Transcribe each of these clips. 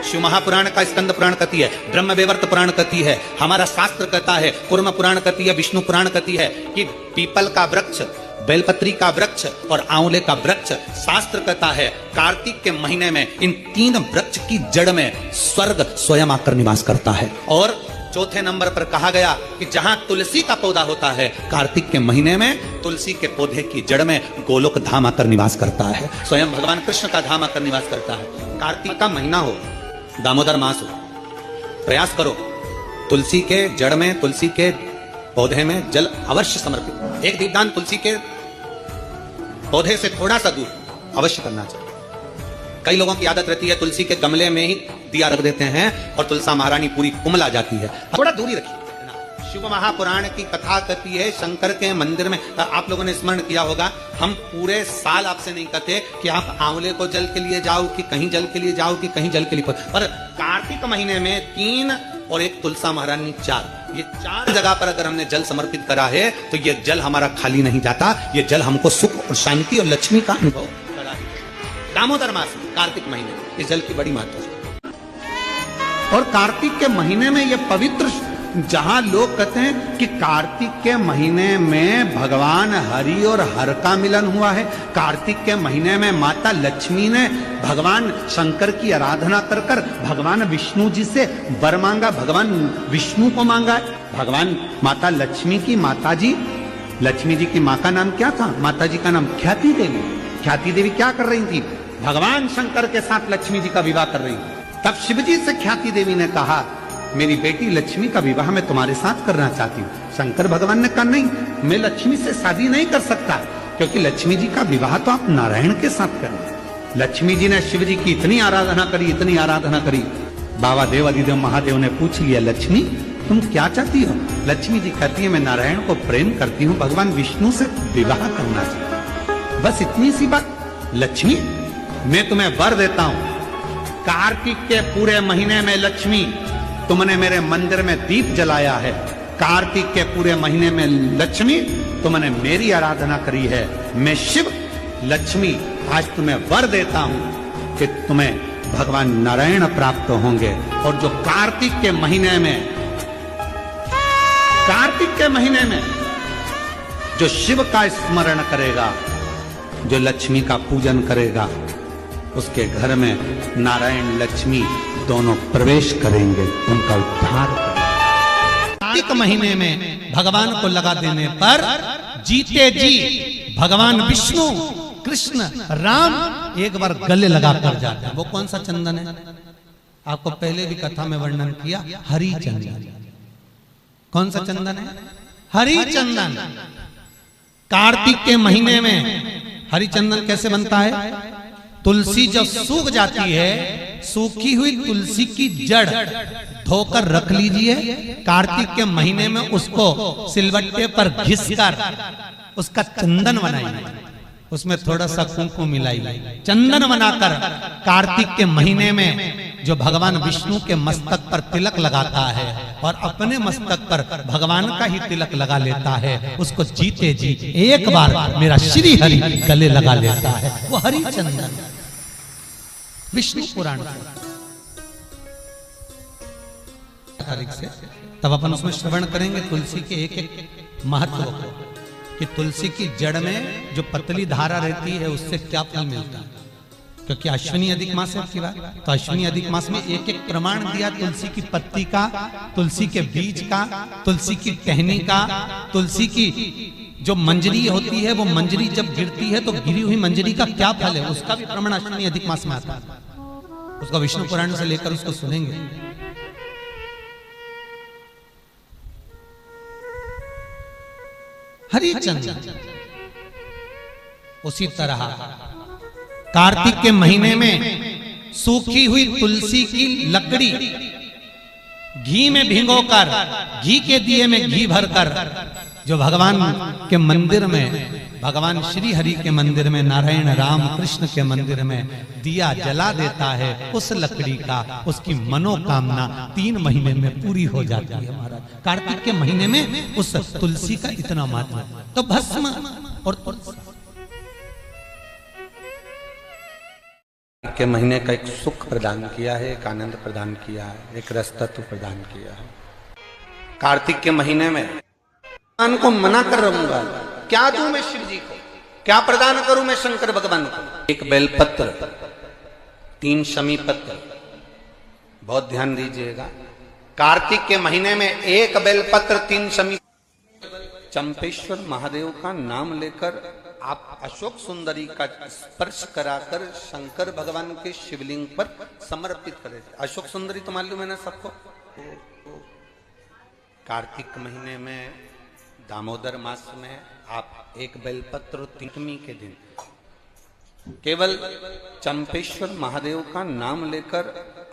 शिव महापुराण का स्कंद पुराण कहती है, ब्रह्म वैवर्त पुराण कहती है, हमारा शास्त्र कहता है, कुर्म पुराण कहती है, विष्णु पुराण कहती है कि पीपल का वृक्ष, बेलपत्री का वृक्ष और आंवले का वृक्ष, शास्त्र कहता है कार्तिक के महीने में इन 3 वृक्ष की जड़ में स्वर्ग स्वयं आकर निवास करता है। और चौथे नंबर पर कहा गया कि जहां तुलसी का पौधा होता है, कार्तिक के महीने में तुलसी के पौधे की जड़ में गोलोक धाम आकर निवास करता है, स्वयं भगवान कृष्ण का धाम आकर निवास करता है। कार्तिक का महीना हो, दामोदर मास हो, प्रयास करो तुलसी के जड़ में, तुलसी के पौधे में जल अवश्य समर्पित, एक दीपदान तुलसी के पौधे से थोड़ा सा दूर अवश्य करना चाहिए। कई लोगों की आदत रहती है तुलसी के गमले में ही दिया रख देते हैं और तुलसा महारानी पूरी कुमला जाती है, थोड़ा दूरी रखिए। शिव महापुराण की कथा कहती है शंकर के मंदिर में, आप लोगों ने स्मरण किया होगा, हम पूरे साल आपसे नहीं कहते कि आप आंवले को जल के लिए जाओ कि कहीं जल के लिए जाओ कि कहीं जल के लिए, पर कार्तिक महीने में 3 और एक तुलसा महारानी 4, ये 4 जगह पर अगर हमने जल समर्पित करा है तो ये जल हमारा खाली नहीं जाता, ये जल हमको सुख और शांति और लक्ष्मी का अनुभव करा। दामोदर मास कार्तिक महीने इस जल की बड़ी महत्व है। और कार्तिक के महीने में ये पवित्र, जहां लोग कहते हैं कि कार्तिक के महीने में भगवान हरि और हर का मिलन हुआ है, कार्तिक के महीने में माता लक्ष्मी ने भगवान शंकर की आराधना कर कर भगवान विष्णु जी से वर मांगा, भगवान विष्णु को मांगा है। भगवान माता लक्ष्मी की माता जी, लक्ष्मी जी की माँ का नाम क्या था? माता जी का नाम ख्याति देवी। ख्याति देवी क्या कर रही थी? भगवान शंकर के साथ लक्ष्मी जी का विवाह कर रही थी। तब शिव जी से ख्याति देवी ने कहा मेरी बेटी लक्ष्मी का विवाह मैं तुम्हारे साथ करना चाहती हूँ। शंकर भगवान ने कहा नहीं, मैं लक्ष्मी से शादी नहीं कर सकता, क्योंकि लक्ष्मी जी का विवाह तो आप नारायण के साथ करें। लक्ष्मी जी ने शिव जी की इतनी आराधना करी, इतनी आराधना करी, बाबा देव अधिदेव महादेव ने पूछ लिया लक्ष्मी तुम क्या चाहती हो? लक्ष्मी जी कहती है मैं नारायण को प्रेम करती हूँ, भगवान विष्णु से विवाह करना चाहती, बस इतनी सी बात। लक्ष्मी मैं तुम्हें वर देता हूं, कार्तिक के पूरे महीने में लक्ष्मी तुमने मेरे मंदिर में दीप जलाया है, कार्तिक के पूरे महीने में लक्ष्मी तुमने मेरी आराधना करी है, मैं शिव लक्ष्मी आज तुम्हें वर देता हूं कि तुम्हें भगवान नारायण प्राप्त होंगे। और जो कार्तिक के महीने में जो शिव का स्मरण करेगा, जो लक्ष्मी का पूजन करेगा, उसके घर में नारायण लक्ष्मी दोनों प्रवेश करेंगे, उनका उद्धार करेंगे। कार्तिक महीने में भगवान को लगा देने पर जीते जी भगवान विष्णु कृष्ण राम एक बार गले लगा कर जाते हैं। वो कौन सा चंदन है? आपको पहले भी कथा में वर्णन किया, हरि चंदन। कौन सा चंदन है? हरि चंदन। कार्तिक के महीने में हरि चंदन कैसे बनता है? तुलसी जब सूख जाती है, सूखी हुई तुलसी की जड़ धोकर रख लीजिए, कार्तिक के महीने में उसको सिलवट्टे पर घिसकर उसका चंदन बनाइए, उसमें थोड़ा सा कुमकुम मिलाइए, चंदन बनाकर कार्तिक के महीने में जो भगवान विष्णु के मस्तक पर तिलक लगाता है और अपने मस्तक पर भगवान का ही तिलक लगा लेता है, उसको जीते जी एक बार मेरा श्री हरि गले लगा लेता है, वो हरि चंदन। विष्णु पुराण तारीख से तब अपन उसमें श्रवण करेंगे तुलसी के एक एक महत्व को, कि तुलसी की जड़ में जो पतली धारा रहती है उससे क्या फल मिलता है। क्योंकि अश्विनी अधिक मास है की बात, तो अश्विनी अधिक मास में एक एक प्रमाण दिया, तुलसी की पत्ती का, तुलसी के बीज का, तुलसी की टहनी का, तुलसी की जो मंजरी होती है, वो मंजरी जब गिरती है तो गिरी हुई मंजरी का क्या फल है, उसका भी प्रमाण अश्विनी अधिक मास में आता है। उसका विष्णु पुराण से लेकर उसको सुनेंगे। हरि चंदन। उसी तरह कार्तिक के महीने में सूखी हुई तुलसी की लकड़ी घी में भिगोकर, घी के दिए में घी भरकर जो भगवान के मंदिर में, भगवान श्री हरि के मंदिर में, नारायण राम कृष्ण के मंदिर में दिया जला देता है, उस लकड़ी का उसकी मनोकामना 3 महीने में पूरी हो जाती है। महाराज कार्तिक के महीने में उस तुलसी का इतना महत्व। तो भस्म और के महीने का एक सुख प्रदान किया है, एक आनंद प्रदान किया है, एक रसतत्व प्रदान किया है। कार्तिक के महीने में भगवान को मना कर रहूंगा, क्या दूं मैं शिव जी को, क्या प्रदान करूं मैं शंकर भगवान को। एक बेलपत्र, 3 शमी पत्र, बहुत ध्यान दीजिएगा। कार्तिक के महीने में एक बेलपत्र, 3 शमी, चंपेश्वर महादेव का नाम लेकर आप अशोक सुंदरी का स्पर्श कराकर शंकर भगवान के शिवलिंग पर समर्पित करें। अशोक सुंदरी तो मालूम है ना सबको। कार्तिक महीने में दामोदर मास में आप एक बेलपत्र 3 के दिन केवल चंपेश्वर महादेव का नाम लेकर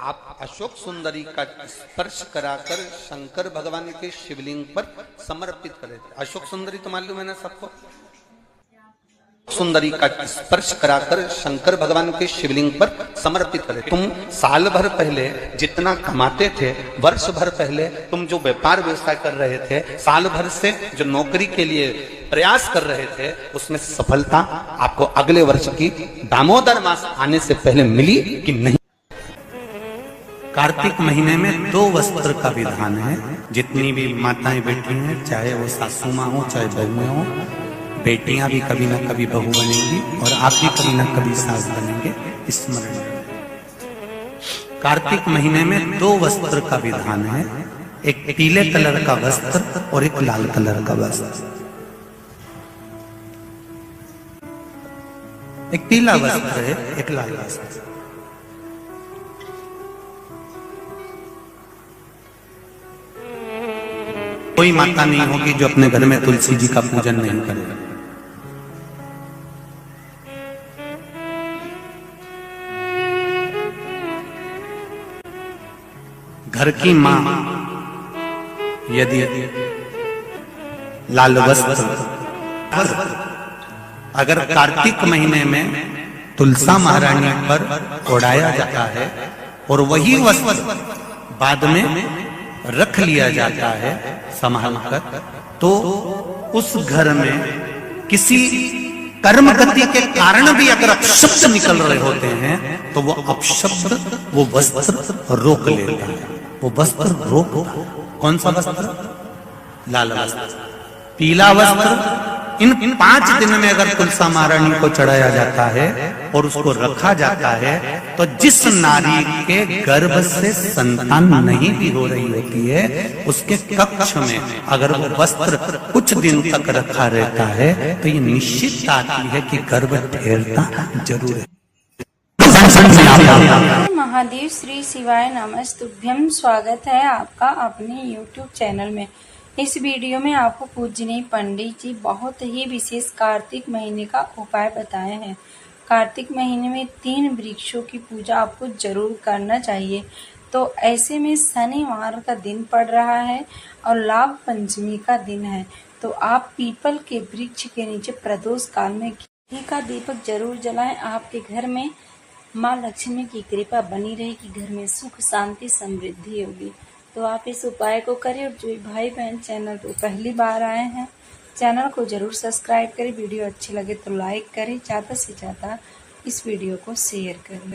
आप अशोक सुंदरी का स्पर्श कराकर शंकर भगवान के शिवलिंग पर समर्पित करें। अशोक सुंदरी तो मालूम है ना सबको। सुंदरी का स्पर्श कराकर शंकर भगवान के शिवलिंग पर समर्पित करें। तुम साल भर पहले जितना कमाते थे, वर्ष भर पहले तुम जो व्यापार व्यवसाय कर रहे थे, साल भर से जो नौकरी के लिए प्रयास कर रहे थे, उसमें सफलता आपको अगले वर्ष की दामोदर मास आने से पहले मिली कि नहीं। कार्तिक महीने में 2 वस्त्र का विधान है। जितनी भी माताएं बेटी हैं, चाहे वो सासू माँ हो चाहे बहुएं हो, बेटियां भी कभी ना कभी बहू बनेंगी और आप भी कभी ना कभी सास बनेंगे, स्मरण। कार्तिक महीने में 2 वस्त्र का विधान है। एक पीले कलर का वस्त्र और एक लाल कलर का वस्त्र। एक पीला वस्त्र है, एक लाल वस्त्र। कोई माता नहीं होगी जो अपने घर में तुलसी जी का पूजन नहीं करेगा। घर की मां यदि लाल वस्त्र अगर कार्तिक महीने में तुलसा महारानी पर ओढ़ाया जाता है और वही वस्त्र बाद में रख लिया जाता है संभाल कर, तो उस घर में किसी कर्म गति के कारण भी अगर अपशब्द निकल रहे होते हैं तो वो अपशब्द वो वस्त्र रोक लेता है। वो वस्त्र रोक, कौन सा वस्त्र? लाल वस्त्र, पीला वस्त्र। इन 5 दिन में अगर तुलसा महारानी को चढ़ाया जाता है और उसको रखा जाता है, तो जिस नारी के गर्भ से संतान नहीं भी हो रही होती है, उसके कक्ष में अगर वो वस्त्र कुछ दिन तक रखा रहता है तो ये निश्चित आती है कि गर्भ ठहरता जरूर है। महादेव श्री शिवाय नमस्तुभ्यम। स्वागत है आपका अपने YouTube चैनल में। इस वीडियो में आपको पूजनीय पंडित जी बहुत ही विशेष कार्तिक महीने का उपाय बताए हैं। कार्तिक महीने में 3 वृक्षों की पूजा आपको जरूर करना चाहिए। तो ऐसे में शनिवार का दिन पड़ रहा है और लाभ पंचमी का दिन है, तो आप पीपल के वृक्ष के नीचे प्रदोष काल में घी का दीपक जरूर जलाएं। आपके घर में माँ लक्ष्मी की कृपा बनी रहेगी, घर में सुख शांति समृद्धि होगी। तो आप इस उपाय को करें। और जो भाई बहन चैनल पर पहली बार आए हैं, चैनल को जरूर सब्सक्राइब करें। वीडियो अच्छी लगे तो लाइक करें, ज़्यादा से ज़्यादा इस वीडियो को शेयर करें।